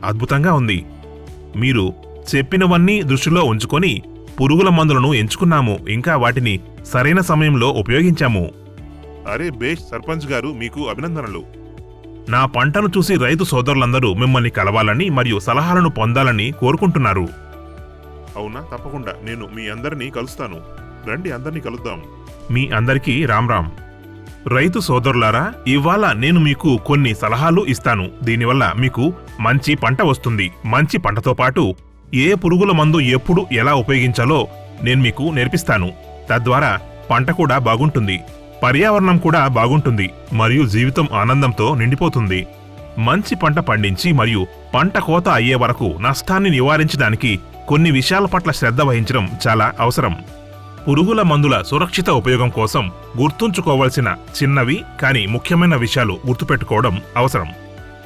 అద్భుతంగా ఉంది. మీరు చెప్పినవన్నీ దృష్టిలో ఉంచుకొని పురుగుల మందులను ఎంచుకున్నాము, ఇంకా వాటిని సరైన సమయంలో ఉపయోగించాము. అరే బేష్ సర్పంచ్ గారు, మీకు అభినందనలు. నా పంటను చూసి రైతు సోదరులందరూ మిమ్మల్ని కలవాలని మరియు సలహాలను పొందాలని కోరుకుంటున్నారు. అవునా, తప్పకుండా నేను మీ అందరినీ కలుస్తాను. రండి, అందరినీ కలుద్దాం. మీ అందరికీ రామ్. రైతు సోదరులారా, ఇవాళ నేను మీకు కొన్ని సలహాలు ఇస్తాను. దీనివల్ల మీకు మంచి పంట వస్తుంది. మంచి పంటతో పాటు ఏ పురుగుల మందు ఎప్పుడు ఎలా ఉపయోగించాలో నేను మీకు నేర్పిస్తాను. తద్వారా పంట కూడా బాగుంటుంది, పర్యావరణం కూడా బాగుంటుంది మరియు జీవితం ఆనందంతో నిండిపోతుంది. మంచి పంట పండించి మరియు పంట కోత అయ్యే వరకు నష్టాన్ని నివారించడానికి కొన్ని విషయాల పట్ల శ్రద్ధ వహించడం చాలా అవసరం. పురుగుల మందుల సురక్షిత ఉపయోగం కోసం గుర్తుంచుకోవాల్సిన చిన్నవి కానీ ముఖ్యమైన విషయాలు గుర్తుపెట్టుకోవడం అవసరం.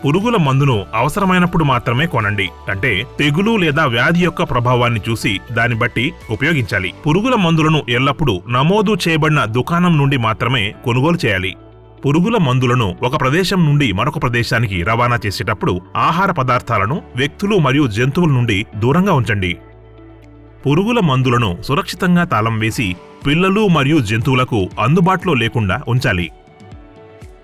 పురుగుల మందును అవసరమైనప్పుడు మాత్రమే కొనండి. అంటే తెగులు లేదా వ్యాధి యొక్క ప్రభావాన్ని చూసి దాన్ని బట్టి ఉపయోగించాలి. పురుగుల మందులను ఎల్లప్పుడూ నమోదు చేయబడిన దుకాణం నుండి మాత్రమే కొనుగోలు చేయాలి. పురుగుల మందులను ఒక ప్రదేశం నుండి మరొక ప్రదేశానికి రవాణా చేసేటప్పుడు ఆహార పదార్థాలను వ్యక్తులు మరియు జంతువుల నుండి దూరంగా ఉంచండి. పురుగుల మందులను సురక్షితంగా తాళం వేసి పిల్లలు మరియు జంతువులకు అందుబాటులో లేకుండా ఉంచాలి.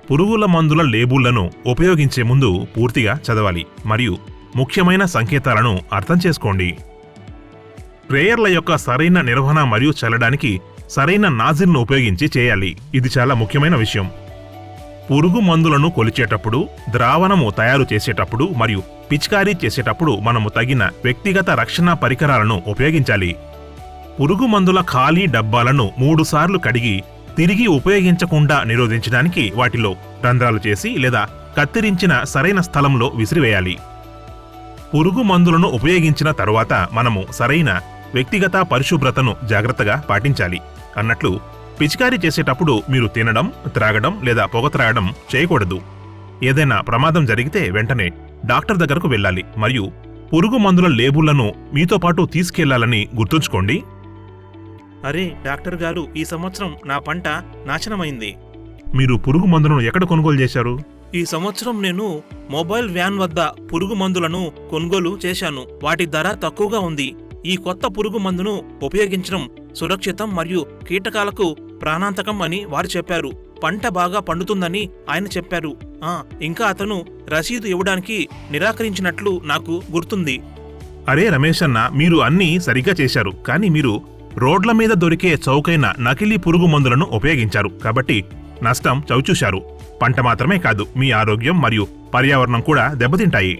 పురుగుల మందుల లేబుళ్లను ఉపయోగించే ముందు పూర్తిగా చదవాలి మరియు ముఖ్యమైన సంకేతాలను అర్థం చేసుకోండి. స్ప్రేయర్ల యొక్క సరైన నిర్వహణ మరియు చల్లడానికి సరైన నాజిల్ను ఉపయోగించి చేయాలి. ఇది చాలా ముఖ్యమైన విషయం. పురుగు మందులను కొలిచేటప్పుడు, ద్రావణము తయారు చేసేటప్పుడు మరియు పిచికారీ చేసేటప్పుడు మనము తగిన వ్యక్తిగత రక్షణ పరికరాలను ఉపయోగించాలి. పురుగు మందుల ఖాళీ డబ్బాలను 3 సార్లు కడిగి తిరిగి ఉపయోగించకుండా నిరోధించడానికి వాటిలో రంధ్రాలు చేసి లేదా కత్తిరించిన సరైన స్థలంలో విసిరివేయాలి. పురుగు మందులను ఉపయోగించిన తరువాత మనము సరైన వ్యక్తిగత పరిశుభ్రతను జాగ్రత్తగా పాటించాలి. అన్నట్లు పిచికారీ చేసేటప్పుడు మీరు తినడం, త్రాగడం లేదా పొగ త్రాగడం చేయకూడదు. ఏదైనా ప్రమాదం జరిగితే వెంటనే డాక్టర్ దగ్గరకు వెళ్ళాలి మరియు పురుగు మందుల లేబుళ్లను మీతో పాటు తీసుకెళ్లాలని గుర్తుంచుకోండి. అరే డాక్టర్ గారు, ఈ సంవత్సరం నా పంట నాశనమైంది. మీరు పురుగు మందులను ఎక్కడ కొనుగోలు చేశారు? ఈ సంవత్సరం నేను మొబైల్ వ్యాన్ వద్ద పురుగు మందులను కొనుగోలు చేశాను. వాటి ధర తక్కువగా ఉంది. ఈ కొత్త పురుగు మందును ఉపయోగించడం సురక్షితం మరియు కీటకాలకు ప్రాణాంతకం అని వారు చెప్పారు. పంట బాగా పండుతుందని ఆయన చెప్పారు. ఇంకా అతను రసీదు ఇవ్వడానికి నిరాకరించినట్లు నాకు గుర్తుంది. అరే రమేష్ అన్న, మీరు అన్నీ సరిగ్గా చేశారు, కానీ మీరు రోడ్ల మీద దొరికే చౌకైన నకిలీ పురుగు మందులను ఉపయోగించారు. కాబట్టి నష్టం చవిచూశారు. పంట మాత్రమే కాదు, మీ ఆరోగ్యం మరియు పర్యావరణం కూడా దెబ్బతింటాయి.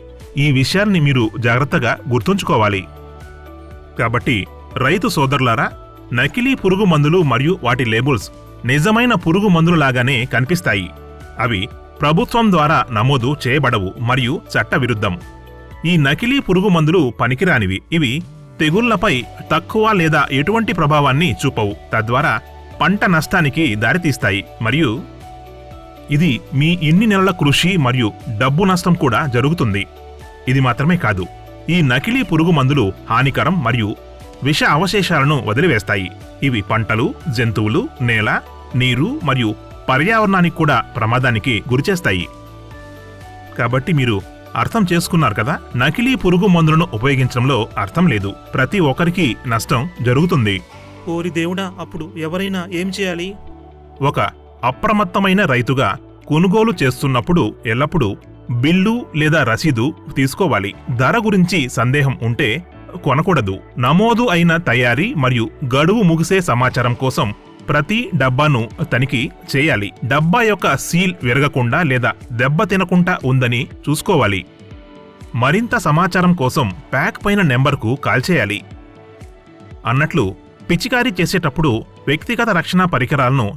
ఈ విషయాన్ని మీరు జాగ్రత్తగా గుర్తుంచుకోవాలి. కాబట్టి రైతు సోదరులారా, నకిలీ పురుగు మందులు మరియు వాటి లేబుల్స్ నిజమైన పురుగు మందులలాగానే కనిపిస్తాయి. అవి ప్రభుత్వం ద్వారా నమోదు చేయబడవు మరియు చట్టవిరుద్ధం. ఈ నకిలీ పురుగు మందులు పనికిరానివి. ఇవి తెగుళ్లపై తక్కువ లేదా ఎటువంటి ప్రభావాన్ని చూపవు, తద్వారా పంట నష్టానికి దారితీస్తాయి. మరియు ఇది మీ ఇన్ని నెలల కృషి మరియు డబ్బు నష్టం కూడా జరుగుతుంది. ఇది మాత్రమే కాదు, ఈ నకిలీ పురుగు మందులు హానికరం మరియు విష అవశేషాలను వదిలివేస్తాయి. ఇవి పంటలు, జంతువులు, నేల, నీరు మరియు పర్యావరణానికి కూడా ప్రమాదానికి గురిచేస్తాయి. కాబట్టి మీరు అర్థం చేసుకున్నారు కదా, నకిలీ పురుగు మందులను ఉపయోగించడంలో అర్థం లేదు. ప్రతి ఒక్కరికి నష్టం జరుగుతుంది. ఓరి దేవుడా, అప్పుడు ఎవరైనా ఏం చేయాలి? ఒక అప్రమత్తమైన రైతుగా కొనుగోలు చేస్తున్నప్పుడు ఎల్లప్పుడూ బిల్లు లేదా రసీదు తీసుకోవాలి. ధర గురించి సందేహం ఉంటే కొనకూడదు. నమోదు అయిన తయారీ మరియు గడువు ముగిసే సమాచారం కోసం ప్రతి డబ్బాను తనిఖీ చేయాలి. డబ్బా యొక్క సీల్ విరగకుండా లేదా దెబ్బ తినకుండా ఉందని చూసుకోవాలి. మరింత సమాచారం కోసం ప్యాక్ పైన నెంబర్కు కాల్ చేయాలి. అన్నట్లు పిచికారీ చేసేటప్పుడు వ్యక్తిగత రక్షణ పరికరాలను